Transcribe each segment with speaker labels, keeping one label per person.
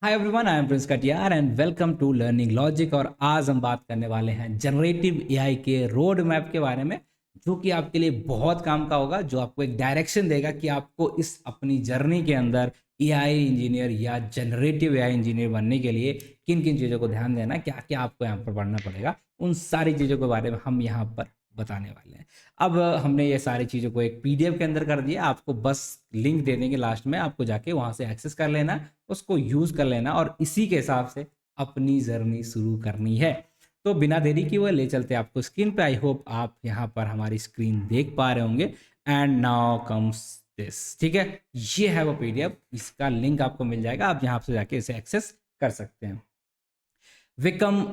Speaker 1: Hi everyone, I am Prince Katiyar and welcome to learning logic. और आज हम बात करने वाले हैं जनरेटिव एआई के रोड मैप के बारे में, जो कि आपके लिए बहुत काम का होगा, जो आपको एक डायरेक्शन देगा कि आपको इस अपनी जर्नी के अंदर एआई इंजीनियर या जनरेटिव एआई इंजीनियर बनने के लिए किन किन चीज़ों को ध्यान देना, क्या क्या आपको यहाँ पर पढ़ना पड़ेगा। उन सारी चीज़ों के बारे में हम यहाँ पर बताने वाले हैं। अब हमने ये सारी चीज़ों को एक पीडीएफ के अंदर कर दिया, आपको बस लिंक दे देंगे लास्ट में, आपको जाके वहाँ से एक्सेस कर लेना, उसको यूज़ कर लेना और इसी के हिसाब से अपनी जर्नी शुरू करनी है। तो बिना देरी की हुए ले चलते आपको स्क्रीन पे। आई होप आप यहाँ पर हमारी स्क्रीन देख पा रहे होंगे। एंड नाउ कम्स दिस, ठीक है। ये है वो पीडीएफ, इसका लिंक आपको मिल जाएगा, आप यहाँ से जाके इसे एक्सेस कर सकते हैं। विकम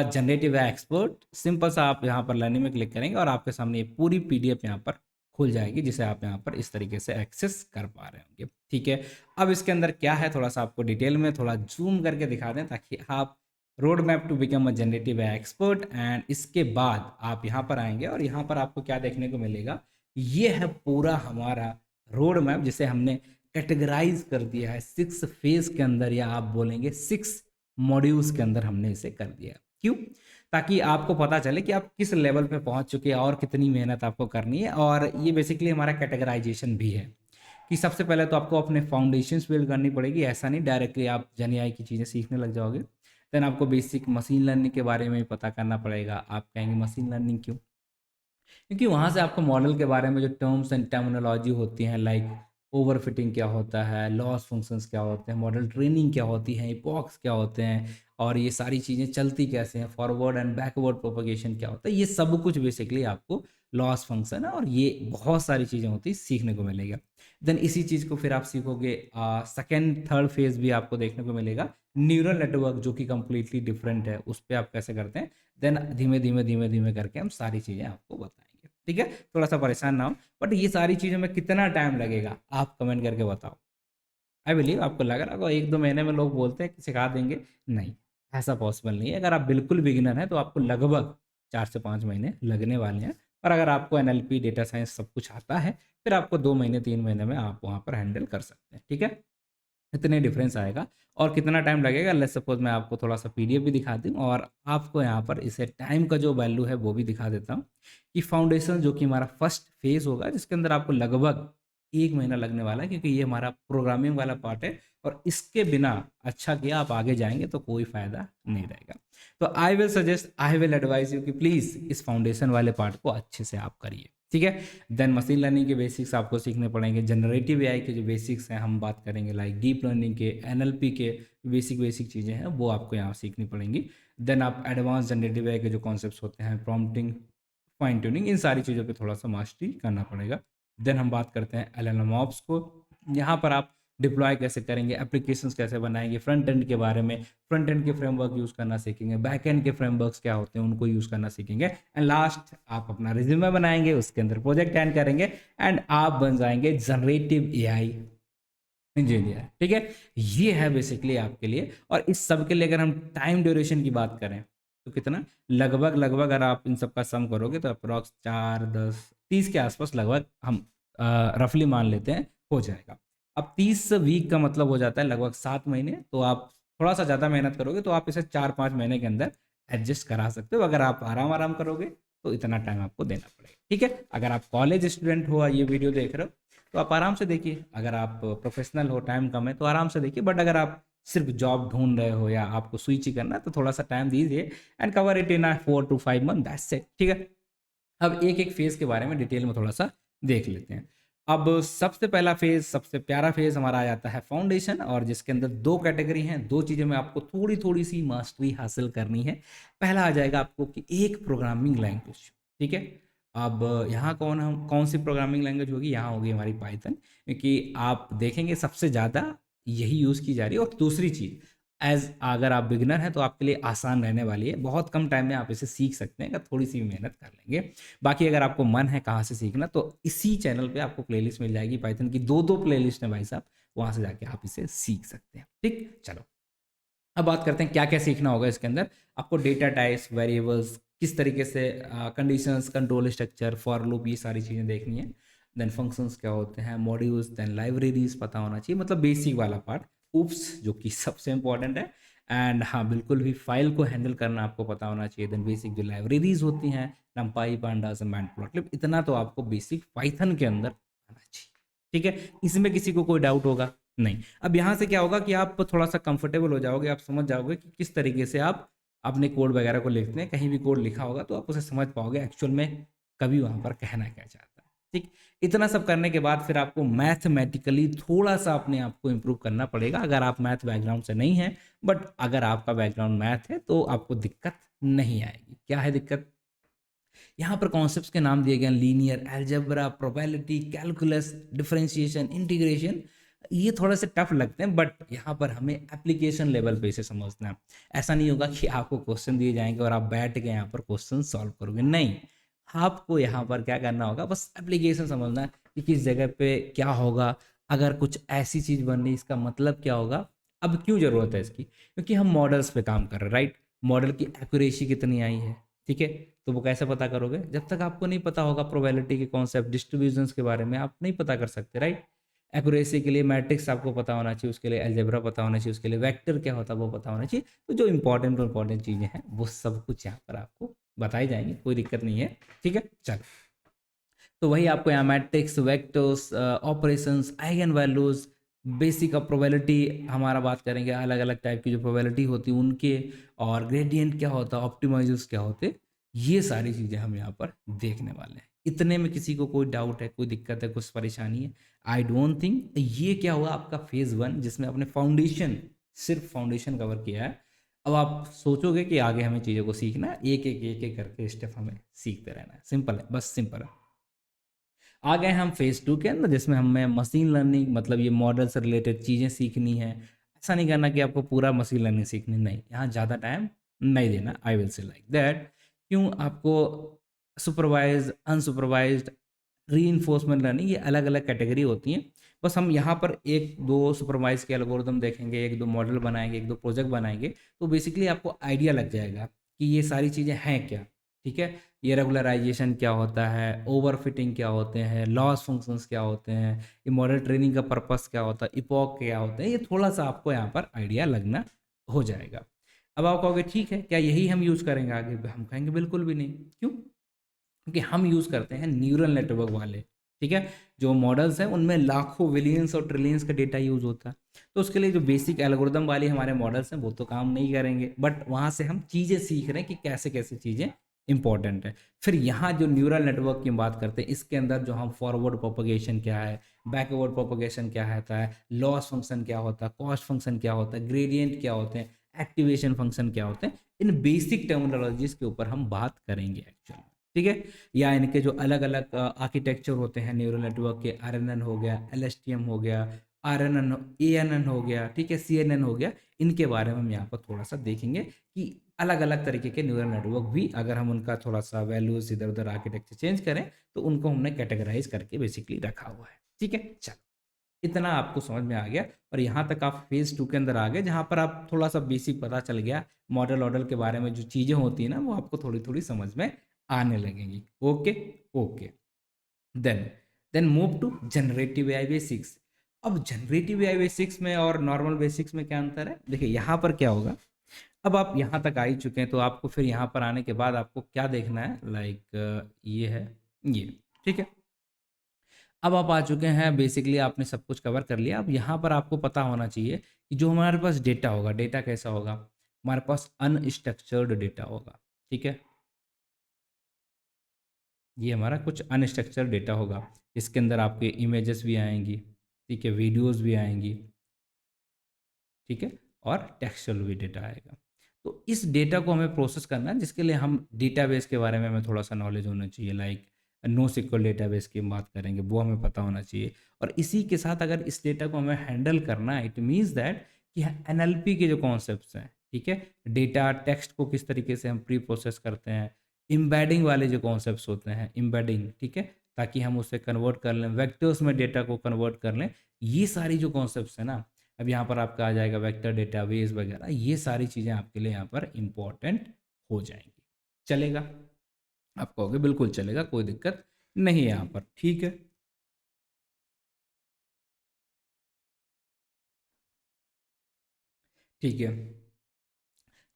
Speaker 1: जनरेटिव एक्सपर्ट, सिंपल सा आप यहाँ पर लर्निंग में क्लिक करेंगे और आपके सामने ये पूरी पीडीएफ यहाँ पर खुल जाएगी, जिसे आप यहाँ पर इस तरीके से एक्सेस कर पा रहे होंगे, ठीक है। अब इसके अंदर क्या है, थोड़ा सा आपको डिटेल में थोड़ा जूम करके दिखा दें ताकि आप road map to become a generative expert. And इसके बाद आप यहाँ पर आएंगे और यहाँ पर आपको क्या देखने को मिलेगा, ये है पूरा हमारा रोड मैप, जिसे हमने कैटेगराइज कर दिया है 6 फेज के अंदर, या आप बोलेंगे 6 मॉड्यूल्स के अंदर हमने इसे कर दिया। क्यों? ताकि आपको पता चले कि आप किस लेवल पे पहुंच चुके हैं और कितनी मेहनत आपको करनी है। और ये बेसिकली हमारा कैटेगराइजेशन भी है कि सबसे पहले तो आपको अपने फाउंडेशंस बिल्ड करनी पड़ेगी। ऐसा नहीं डायरेक्टली आप जन एआई की चीज़ें सीखने लग जाओगे। देन आपको बेसिक मशीन लर्निंग के बारे में भी पता करना पड़ेगा। आप कहेंगे मशीन लर्निंग क्यों? क्योंकि वहाँ से आपको मॉडल के बारे में जो टर्म्स एंड टर्मिनोलॉजी होती हैं, लाइक ओवरफिटिंग क्या होता है, लॉस फंक्शंस क्या होते हैं, मॉडल ट्रेनिंग क्या होती है, इपॉक्स क्या होते हैं, और ये सारी चीज़ें चलती कैसे हैं, फॉरवर्ड एंड बैकवर्ड प्रोपगेशन क्या होता है, ये सब कुछ बेसिकली आपको लॉस फंक्शन है और ये बहुत सारी चीज़ें होती सीखने को मिलेगा। देन इसी चीज़ को फिर आप सीखोगे। सेकेंड थर्ड फेज भी आपको देखने को मिलेगा, न्यूरल नेटवर्क, जो कि कंप्लीटली डिफरेंट है, उस पर आप कैसे करते हैं। देन धीमे धीमे धीमे धीमे करके हम सारी चीज़ें आपको बताएंगे, ठीक है। थोड़ा सा परेशान ना हो, बट ये सारी चीज़ों में कितना टाइम लगेगा आप कमेंट करके बताओ। आई बिलीव आपको लग रहा होगा 1-2 महीने में लोग बोलते हैं कि सिखा देंगे। नहीं, ऐसा पॉसिबल नहीं है। अगर आप बिल्कुल बिगिनर हैं तो आपको लगभग 4 से 5 महीने लगने वाले हैं। और अगर आपको एनएलपी, डेटा साइंस सब कुछ आता है, फिर आपको 2 महीने 3 महीने में आप वहाँ पर हैंडल कर सकते हैं, ठीक है। इतने डिफरेंस आएगा। और कितना टाइम लगेगा, लेट्स सपोज मैं आपको थोड़ा सा पीडीएफ भी दिखा दूँ और आपको यहाँ पर इसे टाइम का जो वैल्यू है वो भी दिखा देता हूँ। कि फाउंडेशन, जो कि हमारा फर्स्ट फेज होगा, जिसके अंदर आपको लगभग 1 महीना लगने वाला है, क्योंकि ये हमारा प्रोग्रामिंग वाला पार्ट है। और इसके बिना अच्छा किया आप आगे जाएंगे तो कोई फायदा नहीं रहेगा। तो I will suggest, I will advise you कि प्लीज़ इस फाउंडेशन वाले पार्ट को अच्छे से आप करिए, ठीक है। देन मशीन लर्निंग के बेसिक्स आपको सीखने पड़ेंगे। जनरेटिव एआई के जो बेसिक्स हैं हम बात करेंगे, लाइक डीप लर्निंग के, एनएलपी के बेसिक बेसिक चीज़ें हैं वो आपको यहाँ सीखनी पड़ेंगी। देन आप एडवांस जनरेटिव एआई के जो कॉन्सेप्ट्स होते हैं, प्रॉम्प्टिंग, फाइन ट्यूनिंग, इन सारी चीज़ों पे थोड़ा सा मास्टरी करना पड़ेगा। देन हम बात करते हैं एलएलएम ऑप्स को। यहाँ पर आप डिप्लॉय कैसे करेंगे, एप्लीकेशंस कैसे बनाएंगे, फ्रंट एंड के बारे में, फ्रंट एंड के फ्रेमवर्क यूज़ करना सीखेंगे, बैक एंड के फ्रेमवर्क्स क्या होते हैं उनको यूज़ करना सीखेंगे। एंड लास्ट आप अपना रिज्यूमे बनाएंगे, उसके अंदर प्रोजेक्ट एंड करेंगे एंड आप बन जाएंगे जनरेटिव एआई इंजीनियर, ठीक है। ये है बेसिकली आपके लिए। और इस सब के लिए अगर हम टाइम ड्यूरेशन की बात करें तो कितना, लगभग लगभग अगर आप इन सब का सम करोगे तो अप्रॉक्स 4, 10, 30 के आसपास लगभग हम रफली मान लेते हैं हो जाएगा। अब 30 वीक का मतलब हो जाता है लगभग 7 महीने। तो आप थोड़ा सा ज़्यादा मेहनत करोगे तो आप इसे 4-5 महीने के अंदर एडजस्ट करा सकते हो। अगर आप आराम आराम करोगे तो इतना टाइम आपको देना पड़ेगा, ठीक है। अगर आप कॉलेज स्टूडेंट हो, ये वीडियो देख रहे हो, तो आप आराम से देखिए। अगर आप प्रोफेशनल हो, टाइम कम है, तो आराम से देखिए। बट अगर आप सिर्फ जॉब ढूंढ रहे हो या आपको स्विच ही करना है तो थोड़ा सा टाइम दीजिए and cover it in 4 to 5 month, that's it, ठीक है। अब एक एक फेज के बारे में डिटेल में थोड़ा सा देख लेते हैं। अब सबसे पहला फेज, सबसे प्यारा फेज हमारा आ जाता है फाउंडेशन, और जिसके अंदर 2 कैटेगरी हैं। 2 चीज़ें में आपको थोड़ी थोड़ी सी मास्टरी हासिल करनी है। पहला आ जाएगा आपको कि एक प्रोग्रामिंग लैंग्वेज, ठीक है। अब यहाँ कौन सी प्रोग्रामिंग लैंग्वेज होगी, यहाँ होगी हमारी पाइथन, क्योंकि आप देखेंगे सबसे ज़्यादा यही यूज़ की जा रही है। और दूसरी चीज़, एज अगर आप बिगिनर हैं तो आपके लिए आसान रहने वाली है, बहुत कम टाइम में आप इसे सीख सकते हैं अगर थोड़ी सी मेहनत कर लेंगे। बाकी अगर आपको मन है कहाँ से सीखना, तो इसी चैनल पे आपको प्लेलिस्ट मिल जाएगी, पाइथन की 2-2 प्लेलिस्ट है भाई साहब, वहाँ से जाके आप इसे सीख सकते हैं, ठीक। चलो अब बात करते हैं क्या क्या सीखना होगा इसके अंदर। आपको डेटा टाइप्स, वेरिएबल्स, किस तरीके से conditions, control structure, for loop, ये सारी चीज़ें देखनी है। देन फंक्शंस क्या होते हैं, मॉड्यूल्स, देन लाइब्रेरीज पता होना चाहिए, मतलब बेसिक वाला पार्ट। oops जो कि सबसे इंपॉर्टेंट है। एंड हाँ, बिल्कुल भी फाइल को हैंडल करना आपको पता होना चाहिए। देन बेसिक जो लाइब्रेरीज होती हैं, numpy, pandas, मैटप्लॉटलिब, इतना तो आपको बेसिक पाइथन के अंदर आना चाहिए। ठीक है, इसमें किसी को कोई डाउट होगा नहीं। अब यहाँ से क्या होगा कि आप थोड़ा सा कंफर्टेबल हो जाओगे, आप समझ जाओगे कि किस तरीके से आप अपने कोड वगैरह को लिखते हैं। कहीं भी कोड लिखा होगा तो आप उसे समझ पाओगे एक्चुअल में कभी वहाँ पर कहना क्या चाहता है। ठीक, इतना सब करने के बाद फिर आपको मैथमेटिकली थोड़ा सा अपने आप को इम्प्रूव करना पड़ेगा, अगर आप मैथ बैकग्राउंड से नहीं हैं। बट अगर आपका बैकग्राउंड मैथ है तो आपको दिक्कत नहीं आएगी। क्या है दिक्कत? यहाँ पर कॉन्सेप्ट्स के नाम दिए गए हैं, linear algebra, probability, calculus, differentiation, integration. ये थोड़े से टफ लगते हैं बट यहाँ पर हमें एप्लीकेशन लेवल पे इसे समझना है। ऐसा नहीं होगा कि आपको क्वेश्चन दिए जाएंगे और आप बैठ के यहाँ पर क्वेश्चन सॉल्व करोगे, नहीं। आपको यहाँ पर क्या करना होगा, बस एप्लीकेशन समझना है कि किस जगह पे क्या होगा, अगर कुछ ऐसी चीज़ बन रही इसका मतलब क्या होगा। अब क्यों ज़रूरत है इसकी? क्योंकि हम मॉडल्स पे काम कर रहे हैं, राइट। मॉडल की एक्यूरेसी कितनी आई है, ठीक है। तो वो कैसे पता करोगे? जब तक आपको नहीं पता होगा प्रोबेबिलिटी के कॉन्सेप्ट, डिस्ट्रीब्यूशंस के बारे में आप नहीं पता कर सकते, राइट। एक्यूरेसी के लिए मैट्रिक्स आपको पता होना चाहिए, उसके लिए अलजेब्रा पता होना चाहिए, उसके लिए वेक्टर क्या होता है वो पता होना चाहिए। तो जो इंपॉर्टेंट चीज़ें हैं वो सब कुछ यहाँ पर आपको बताई जाएंगी, कोई दिक्कत नहीं है, ठीक है। चलो, तो वही आपको यहाँ matrix, vectors, operations, eigen values, basic of probability हमारा बात करेंगे, अलग अलग टाइप की जो प्रोबेबिलिटी होती है उनके, और ग्रेडियंट क्या होता है, ऑप्टिमाइजर्स क्या होते हैं, ये सारी चीज़ें हम यहाँ पर देखने वाले हैं। इतने में किसी को कोई डाउट है, कोई दिक्कत है, कुछ परेशानी है? I don't think. ये क्या हुआ आपका फेज़ 1, जिसमें आपने फाउंडेशन, सिर्फ फाउंडेशन कवर किया है। अब आप सोचोगे कि आगे हमें चीज़ों को सीखना है, एक एक करके स्टेप हमें सीखते रहना है। सिंपल है, बस सिंपल है। आ गए हम फेज़ 2 के अंदर, जिसमें हमें मशीन लर्निंग, मतलब ये मॉडल से रिलेटेड चीज़ें सीखनी है। ऐसा नहीं करना कि आपको पूरा मशीन लर्निंग सीखनी, नहीं, यहाँ ज़्यादा टाइम नहीं देना। I will say like that. क्यों? आपको सुपरवाइज, अनसुपरवाइज्ड, रीइंफोर्समेंट लर्निंग, ये अलग अलग कैटेगरी होती हैं। बस हम यहाँ पर एक दो सुपरवाइज के एल्गोरिदम देखेंगे, एक दो मॉडल बनाएंगे, एक दो प्रोजेक्ट बनाएंगे, तो बेसिकली आपको आइडिया लग जाएगा कि ये सारी चीज़ें हैं क्या, ठीक है। ये रेगुलराइजेशन क्या होता है, ओवरफिटिंग क्या होते हैं, लॉस फंक्शंस क्या होते हैं, ये मॉडल ट्रेनिंग का पर्पस क्या होता है, इपॉक क्या होते हैं, ये थोड़ा सा आपको यहाँ पर आइडिया लगना हो जाएगा। अब आप कहोगे ठीक है, क्या यही हम यूज़ करेंगे आगे? हम कहेंगे बिल्कुल भी नहीं। क्यों? क्योंकि हम यूज़ करते हैं न्यूरल नेटवर्क वाले, ठीक है। जो मॉडल्स हैं उनमें लाखों, बिलियंस और ट्रिलियंस का डेटा यूज़ होता है। तो उसके लिए जो बेसिक एल्गोरिदम वाले हमारे मॉडल्स हैं वो तो काम नहीं करेंगे, बट वहाँ से हम चीज़ें सीख रहे हैं कि कैसे कैसे चीज़ें इंपॉर्टेंट है। फिर यहाँ जो न्यूरल नेटवर्क की बात करते हैं, इसके अंदर जो हम फॉरवर्ड प्रोपगेशन क्या है, बैकवर्ड प्रोपगेशन क्या होता है, लॉस फंक्शन क्या होता है, कॉस्ट फंक्शन क्या होता है, ग्रेडियंट क्या होते हैं, एक्टिवेशन फंक्शन क्या होते हैं, इन बेसिक टर्मिनोलॉजीज के ऊपर हम बात करेंगे एक्चुअली, ठीक है। या इनके जो अलग अलग आर्किटेक्चर होते हैं न्यूरल नेटवर्क के, आरएनएन हो गया, एलएसटीएम हो गया, आरएनएन, एएनएन हो गया, ठीक है, सीएनएन हो गया, इनके बारे में हम यहाँ पर थोड़ा सा देखेंगे कि अलग अलग तरीके के न्यूरल नेटवर्क भी, अगर हम उनका थोड़ा सा वैल्यूज इधर उधर आर्किटेक्चर चेंज करें तो उनको हमने कैटेगराइज करके बेसिकली रखा हुआ है, ठीक है। चलो, इतना आपको समझ में आ गया और यहाँ तक आप फेज़ 2 के अंदर आ गए, जहाँ पर आप थोड़ा सा बेसिक पता चल गया, मॉडल वॉडल के बारे में जो चीज़ें होती हैं ना वो आपको थोड़ी थोड़ी समझ में आने लगेंगी। Okay, okay. Then then move to generative AI basics. अब जनरेटिव एआई बेसिक्स में और नॉर्मल बेसिक्स में क्या अंतर है? देखिए यहाँ पर क्या होगा, अब आप यहाँ तक आ ही चुके हैं तो आपको फिर यहाँ पर आने के बाद आपको क्या देखना है, लाइक ये है, ये, ठीक है। अब आप आ चुके हैं, बेसिकली आपने सब कुछ कवर कर लिया। अब यहाँ पर आपको पता होना चाहिए कि जो हमारे पास डेटा होगा, डेटा कैसा होगा, हमारे पास अनस्ट्रक्चर्ड डेटा होगा, ठीक है। ये हमारा कुछ अनस्ट्रक्चर्ड डेटा होगा, इसके अंदर आपके इमेजेस भी आएंगी, ठीक है, वीडियोस भी आएंगी, ठीक है, और टेक्सचुअल भी डेटा आएगा। तो इस डेटा को हमें प्रोसेस करना है, जिसके लिए हम डेटाबेस के बारे में हमें थोड़ा सा नॉलेज होना चाहिए, लाइक नो सिक्वल डेटाबेस की हम बात करेंगे, वो हमें पता होना चाहिए। और इसी के साथ अगर इस डेटा को हमें हैंडल करना है, इट मीन्स दैट कि एनएलपी के जो कॉन्सेप्ट्स हैं, ठीक है, डेटा टेक्स्ट को किस तरीके से हम प्री प्रोसेस करते हैं, इम्बेडिंग वाले जो कॉन्सेप्ट्स होते हैं, इम्बेडिंग, ठीक है, ताकि हम उसे कन्वर्ट कर लें, वेक्टर्स में डेटा को कन्वर्ट कर लें, ये सारी जो कॉन्सेप्ट्स हैं ना, अब यहाँ पर आपका आ जाएगा वेक्टर डेटाबेस वगैरह, ये सारी चीज़ें आपके लिए यहाँ पर इम्पॉर्टेंट हो जाएंगी। चलेगा? आप कहोगे बिल्कुल चलेगा, कोई दिक्कत नहीं है यहाँ पर, ठीक है। ठीक है।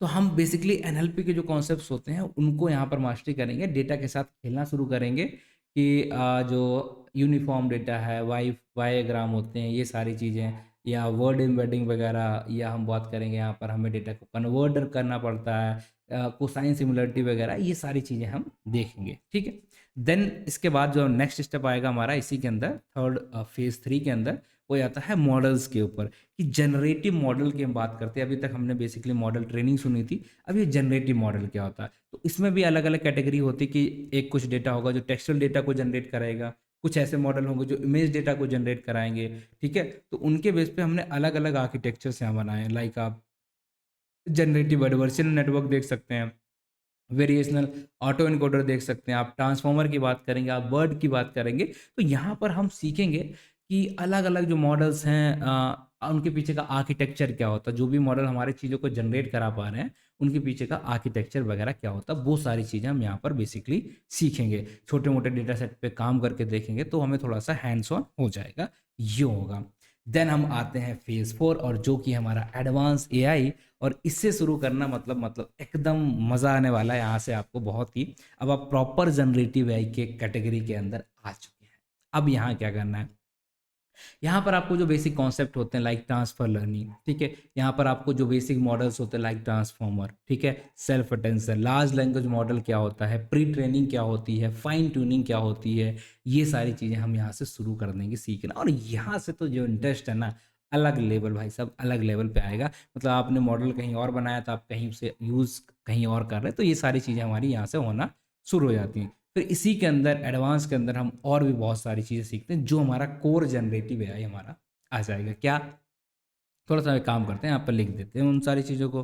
Speaker 1: तो हम बेसिकली एनएलपी के जो कॉन्सेप्ट्स होते हैं उनको यहाँ पर मास्टरी करेंगे, डेटा के साथ खेलना शुरू करेंगे कि जो यूनिफॉर्म डेटा है, वाईग्राम होते हैं, ये सारी चीज़ें, या वर्ड एम्बेडिंग वगैरह, या हम बात करेंगे यहाँ पर हमें डेटा को कन्वर्टर करना पड़ता है, कोसाइन सिमिलरिटी वगैरह, ये सारी चीज़ें हम देखेंगे। ठीक है। देन इसके बाद जो नेक्स्ट स्टेप आएगा हमारा इसी के अंदर, थर्ड फेज 3 के अंदर, वो आता है मॉडल्स के ऊपर, कि जनरेटिव मॉडल की हम बात करते हैं। अभी तक हमने बेसिकली मॉडल ट्रेनिंग सुनी थी, अब ये जनरेटिव मॉडल क्या होता है। तो इसमें भी अलग अलग कैटेगरी होती है कि एक कुछ डेटा होगा जो टेक्सचुअल डेटा को जनरेट कराएगा, कुछ ऐसे मॉडल होंगे जो इमेज डेटा को जनरेट कराएंगे। ठीक है। तो उनके बेस पे हमने अलग अलग आर्किटेक्चर्स यहाँ बनाए हैं। लाइक आप जनरेटिव एडवर्सल नेटवर्क देख सकते हैं, वेरिएशनल ऑटो इनकोडर देख सकते हैं, आप ट्रांसफॉर्मर की बात करेंगे, आप वर्ड की बात करेंगे। तो यहाँ पर हम सीखेंगे कि अलग अलग जो मॉडल्स हैं उनके पीछे का आर्किटेक्चर क्या होता है। जो भी मॉडल हमारे चीज़ों को जनरेट करा पा रहे हैं उनके पीछे का आर्किटेक्चर वगैरह क्या होता है, वो सारी चीज़ें हम यहाँ पर बेसिकली सीखेंगे। छोटे मोटे डेटा सेट पे काम करके देखेंगे तो हमें थोड़ा सा हैंड्स ऑन हो जाएगा, ये होगा। देन हम आते हैं फेज 4, और जो कि हमारा एडवांस एआई, और इससे शुरू करना मतलब एकदम मज़ा आने वाला है यहाँ से आपको बहुत ही। अब आप प्रॉपर जनरेटिव एआई के कैटेगरी के अंदर आ चुके हैं। अब यहाँ क्या करना है, यहाँ पर आपको जो बेसिक कॉन्सेप्ट होते हैं लाइक ट्रांसफर लर्निंग, ठीक है, यहाँ पर आपको जो बेसिक मॉडल्स होते हैं लाइक ट्रांसफॉर्मर, ठीक है, self attention, large language model क्या होता है, प्री ट्रेनिंग क्या होती है, फाइन ट्यूनिंग क्या होती है, ये सारी चीज़ें हम यहाँ से शुरू कर देंगे सीखना। और यहाँ से तो जो इंटरेस्ट है ना, अलग लेवल भाई साहब, अलग लेवल पे आएगा। मतलब आपने मॉडल कहीं और बनाया था, आप कहीं से यूज़ कहीं और कर रहे हैं, तो ये सारी चीज़ें हमारी यहाँ से होना शुरू हो जाती हैं। फिर इसी के अंदर एडवांस के अंदर हम और भी बहुत सारी चीज़ें सीखते हैं, जो हमारा कोर जनरेटिव एआई हमारा आ जाएगा। क्या, थोड़ा सा एक काम करते हैं, यहाँ पर लिख देते हैं उन सारी चीज़ों को।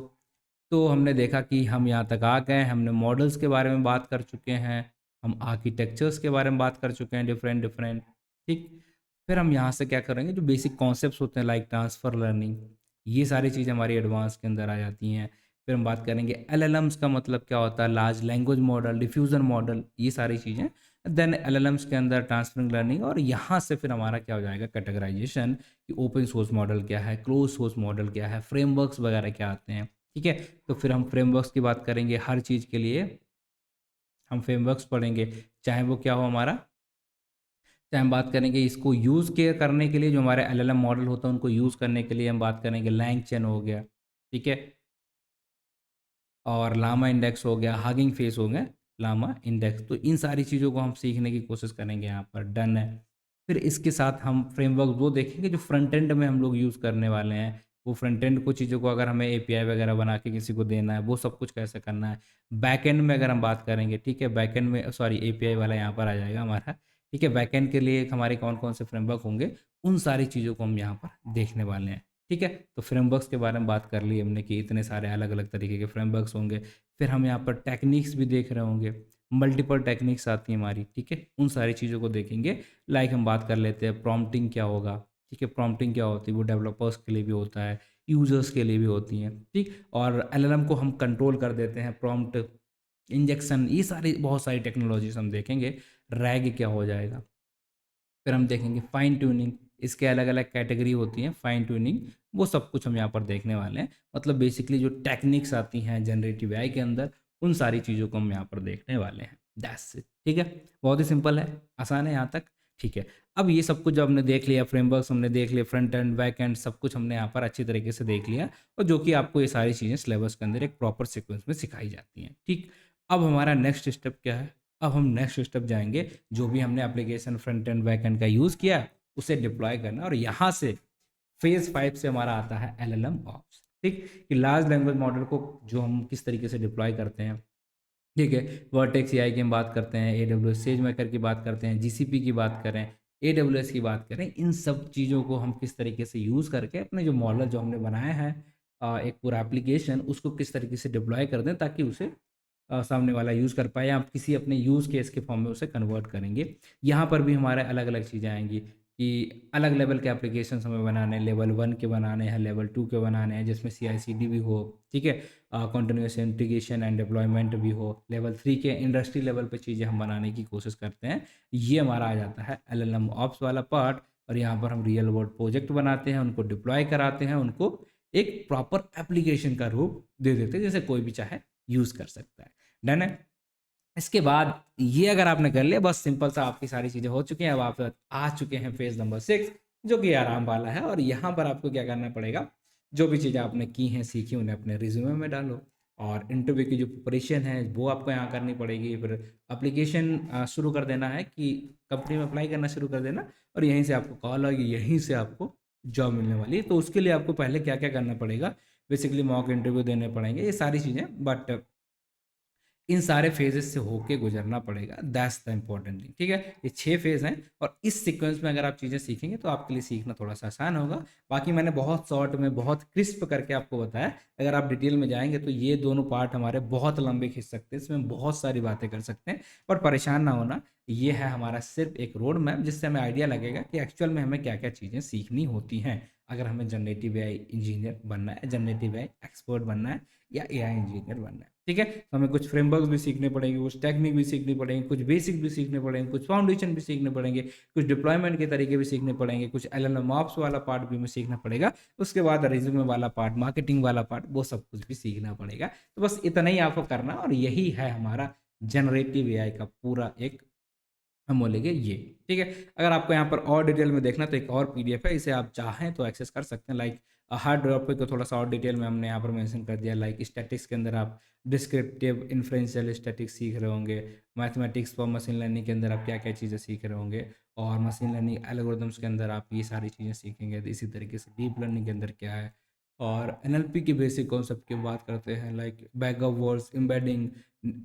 Speaker 1: तो हमने देखा कि हम यहाँ तक आ गए, हमने मॉडल्स के बारे में बात कर चुके हैं, हम आर्किटेक्चर्स के बारे में बात कर चुके हैं, डिफरेंट डिफरेंट। ठीक। फिर हम यहाँ से क्या करेंगे, जो बेसिक कॉन्सेप्ट्स होते हैं लाइक ट्रांसफर लर्निंग, ये सारी चीज़ें हमारी एडवांस के अंदर आ जाती हैं। फिर हम बात करेंगे एलएलएम्स का मतलब क्या होता है, large language model, diffusion model, ये सारी चीज़ें। देन एलएलएम्स के अंदर ट्रांसफरिंग लर्निंग, और यहाँ से फिर हमारा क्या हो जाएगा, कैटेगराइजेशन, कि ओपन सोर्स मॉडल क्या है, क्लोज सोर्स मॉडल क्या है, फ्रेमवर्क्स वगैरह क्या आते हैं। ठीक है। तो फिर हम फ्रेमवर्क्स की बात करेंगे, हर चीज़ के लिए हम फ्रेमवर्क्स पढ़ेंगे, चाहे वो क्या हो हमारा, चाहे हम बात करेंगे इसको यूज़ के करने के लिए, जो हमारे एलएलएम मॉडल होता है उनको यूज़ करने के लिए हम बात करेंगे, लैंग चेन हो गया, ठीक है, और लामा इंडेक्स हो गया, हगिंग फेस हो गया, लामा इंडेक्स। तो इन सारी चीज़ों को हम सीखने की कोशिश करेंगे, यहाँ पर डन है। फिर इसके साथ हम फ्रेमवर्क वो देखेंगे जो फ्रंट एंड में हम लोग यूज़ करने वाले हैं। वो फ्रंट एंड को चीज़ों को अगर हमें एपीआई वगैरह बना के किसी को देना है, वो सब कुछ कैसे करना है। बैक एंड में अगर हम बात करेंगे, ठीक है, बैक एंड में सॉरी एपीआई वाला यहाँ पर आ जाएगा हमारा, ठीक है, बैक एंड के लिए हमारे कौन कौन से फ्रेमवर्क होंगे, उन सारी चीज़ों को हम यहाँ पर देखने वाले हैं। ठीक है। तो फ्रेमवर्क्स के बारे में बात कर ली हमने कि इतने सारे अलग अलग तरीके के फ्रेमवर्क्स होंगे। फिर हम यहाँ पर टेक्निक्स भी देख रहे होंगे, मल्टीपल टेक्निक्स आती हैं हमारी, ठीक है, उन सारी चीज़ों को देखेंगे। लाइक हम बात कर लेते हैं प्रॉम्प्टिंग क्या होगा, ठीक है, प्रॉम्प्टिंग क्या होती है, वो डेवलपर्स के लिए भी होता है, यूजर्स के लिए भी होती हैं। ठीक। और एलएलएम को हम कंट्रोल कर देते हैं, प्रॉम्प्ट इंजेक्शन, ये सारी बहुत सारी टेक्नोलॉजीज हम देखेंगे। रैग क्या हो जाएगा, फिर हम देखेंगे फाइन ट्यूनिंग, इसके अलग अलग कैटेगरी होती हैं फाइन ट्यूनिंग, वो सब कुछ हम यहाँ पर देखने वाले हैं। मतलब बेसिकली जो टेक्निक्स आती हैं जनरेटिव एआई के अंदर, उन सारी चीज़ों को हम यहाँ पर देखने वाले हैं। That's it. ठीक है, बहुत ही सिंपल है, आसान है यहाँ तक। ठीक है। अब ये सब कुछ जब हमने देख लिया, फ्रेमवर्क्स हमने देख लिया, फ्रंट एंड बैक एंड सब कुछ हमने यहाँ पर अच्छी तरीके से देख लिया, और जो कि आपको ये सारी चीज़ें सिलेबस के अंदर एक प्रॉपर सीक्वेंस में सिखाई जाती हैं। ठीक। अब हमारा नेक्स्ट स्टेप क्या है, अब हम नेक्स्ट स्टेप जाएंगे, जो भी हमने application front end back and का यूज़ किया उसे डिप्लॉय करना, और यहाँ से फेज 5 से हमारा आता है एलएलएम ऑप्स। ठीक, कि लार्ज लैंग्वेज मॉडल को जो हम किस तरीके से डिप्लॉय करते हैं। ठीक है, वर्टेक्स एआई की हम बात करते हैं, एडब्ल्यूएस सेज मेकर की बात करते हैं, जीसीपी की बात करें, एडब्ल्यूएस की बात करें, इन सब चीज़ों को हम किस तरीके से यूज़ करके अपने जो मॉडल जो हमने बनाया है, एक पूरा एप्लीकेशन, उसको किस तरीके से डिप्लॉय कर दें ताकि उसे सामने वाला यूज़ कर पाए, या आप किसी अपने यूज़ केस के फॉर्म में उसे कन्वर्ट करेंगे। यहाँ पर भी हमारे अलग अलग चीज़ें आएंगी कि अलग लेवल के एप्लीकेशन हमें बनाने हैं, लेवल 1 के बनाने हैं, लेवल 2 के बनाने हैं, जिसमें CI/CD भी हो, ठीक है, कंटिन्यूस इंटीग्रेशन एंड डिप्लॉयमेंट भी हो, लेवल 3 के इंडस्ट्री लेवल पे चीज़ें हम बनाने की कोशिश करते हैं। ये हमारा आ जाता है एलएलएम ऑप्स वाला पार्ट, और यहाँ पर हम रियल वर्ल्ड प्रोजेक्ट बनाते हैं, उनको डिप्लॉय कराते हैं, उनको एक प्रॉपर एप्लीकेशन का रूप दे देते हैं, जैसे कोई भी चाहे यूज़ कर सकता है। डन है। इसके बाद ये अगर आपने कर लिया, बस सिंपल सा आपकी सारी चीज़ें हो चुकी हैं। अब आप आ चुके हैं फेज़ नंबर 6, जो कि आराम वाला है। और यहाँ पर आपको क्या करना पड़ेगा, जो भी चीज़ें आपने की हैं, सीखी, उन्हें अपने रिज्यूमे में डालो। और इंटरव्यू की जो प्रिपरेशन है वो आपको यहाँ करनी पड़ेगी। फिर एप्लीकेशन शुरू कर देना है कि कंपनी में अप्लाई करना शुरू कर देना, और यहीं से आपको कॉल आएगी, यहीं से आपको जॉब मिलने वाली है। तो उसके लिए आपको पहले क्या क्या करना पड़ेगा, बेसिकली मॉक इंटरव्यू देने पड़ेंगे, ये सारी चीज़ें। बट इन सारे फेजेस से होके गुजरना पड़ेगा, दैट्स द इम्पोर्टेंट थिंग। ठीक है, ये 6 फेज हैं, और इस सीक्वेंस में अगर आप चीज़ें सीखेंगे तो आपके लिए सीखना थोड़ा सा आसान होगा। बाकी मैंने बहुत शॉर्ट में, बहुत क्रिस्प करके आपको बताया। अगर आप डिटेल में जाएंगे तो ये दोनों पार्ट हमारे बहुत लंबे खींच सकते हैं, इसमें बहुत सारी बातें कर सकते हैं। पर परेशान ना होना, ये है हमारा सिर्फ एक रोड मैप, जिससे हमें आइडिया लगेगा कि एक्चुअल में हमें क्या क्या चीज़ें सीखनी होती हैं अगर हमें जनरेटिव एआई इंजीनियर बनना है, जनरेटिव एआई एक्सपर्ट बनना है, या एआई इंजीनियर बनना है। ठीक है, तो हमें कुछ फ्रेमवर्क्स भी सीखने पड़ेंगे, कुछ टेक्निक भी सीखनी पड़ेंगे, कुछ बेसिक भी सीखने पड़ेंगे, कुछ फाउंडेशन भी सीखने पड़ेंगे, कुछ डिप्लॉयमेंट के तरीके भी सीखने पड़ेंगे, कुछ एलएलएम ऑप्स वाला पार्ट भी हमें सीखना पड़ेगा। उसके बाद रिज्यूमे वाला पार्ट, मार्केटिंग वाला पार्ट, वो सब कुछ भी सीखना पड़ेगा। तो बस इतना ही आपको करना, और यही है हमारा जनरेटिव एआई का पूरा एक, हम बोलेंगे ये। ठीक है, अगर आपको यहाँ पर और डिटेल में देखना तो एक और पीडीएफ है, इसे आप चाहें तो एक्सेस कर सकते हैं। लाइक हर टॉपिक को थोड़ा सा और डिटेल में हमने यहाँ पर मेंशन कर दिया। लाइक स्टैटिक्स के अंदर आप डिस्क्रिप्टिव इन्फ्रेंशियल स्टैटिक्स सीख रहे होंगे, मैथमेटिक्स फॉर मशीन लर्निंग के अंदर आप क्या क्या चीज़ें सीख रहे होंगे, और मशीन लर्निंग एल्गोरिथम्स के अंदर आप ये सारी चीज़ें सीखेंगे। तो इसी तरीके से डीप लर्निंग के अंदर क्या है, और एनएलपी की बेसिक कॉन्सेप्ट की बात करते हैं, like backup words, embedding,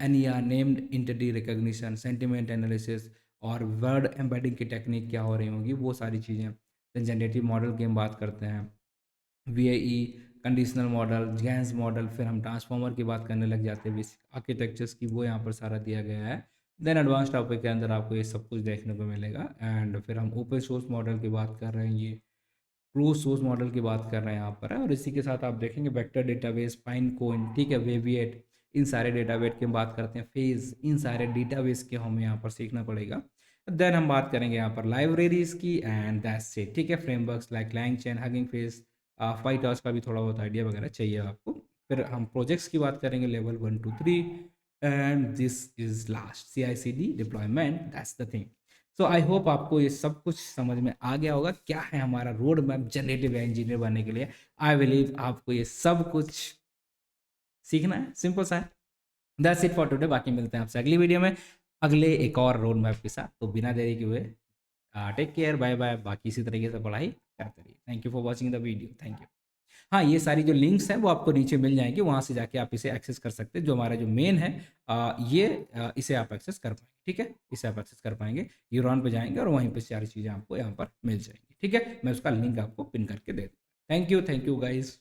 Speaker 1: NER, named entity recognition, sentiment analysis, और वर्ड एम्बेडिंग की टेक्निक क्या हो रही होंगी, वो सारी चीज़ें। देन जनरेटिव मॉडल की हम बात करते हैं, वीएई, कंडीशनल मॉडल, गैंस मॉडल, फिर हम ट्रांसफॉर्मर की बात करने लग जाते हैं, बेसिक आर्किटेक्चर्स की, वो यहाँ पर सारा दिया गया है। देन एडवांस टॉपिक के अंदर आपको ये सब कुछ देखने को मिलेगा। एंड फिर हम ओपन सोर्स मॉडल की बात कर रहे हैं, ये क्लोज सोर्स मॉडल की बात कर रहे हैं यहाँ पर है। और इसी के साथ आप देखेंगे वेक्टर डेटाबेस, पाइन कोइन, ठीक है, वेविएट, इन सारे डेटाबेस की हम बात करते हैं, फेज, इन सारे डेटाबेस के हमें यहाँ पर सीखना पड़ेगा। देन हम बात करेंगे यहाँ पर लाइब्रेरीज की, एंड दैट्स इट। ठीक है, frameworks like LangChain, Hugging Face, PyTorch का भी थोड़ा बहुत आइडिया वगैरह चाहिए आपको। फिर हम प्रोजेक्ट्स की बात करेंगे, level 1 to 3, and this is last CI/CD deployment, that's the thing. So I hope आपको ये सब कुछ समझ में आ गया होगा, क्या है हमारा रोड मैप जनरेटिव इंजीनियर बनने के लिए। आई बिलीव आपको ये सब कुछ सीखना है, सिंपल सा है। That's it for today. बाकी मिलते हैं आपसे अगली वीडियो में, अगले एक और रोड मैप के साथ। तो बिना देरी के हुए टेक केयर, बाय बाय। बाकी इसी तरीके से पढ़ाई करते रहिए। Thank you for watching the video, thank you. हाँ, ये सारी जो लिंक्स हैं वो आपको नीचे मिल जाएंगे, वहाँ से जाके आप इसे एक्सेस कर सकते हैं। जो हमारा जो मेन है, इसे आप एक्सेस कर पाएंगे। ठीक है, इसे आप एक्सेस कर पाएंगे, यूरॉन पे जाएंगे और वहीं पे सारी चीज़ें आपको यहाँ पर मिल जाएंगी। ठीक है, मैं उसका लिंक आपको पिन करके दे दूँ। Thank you guys.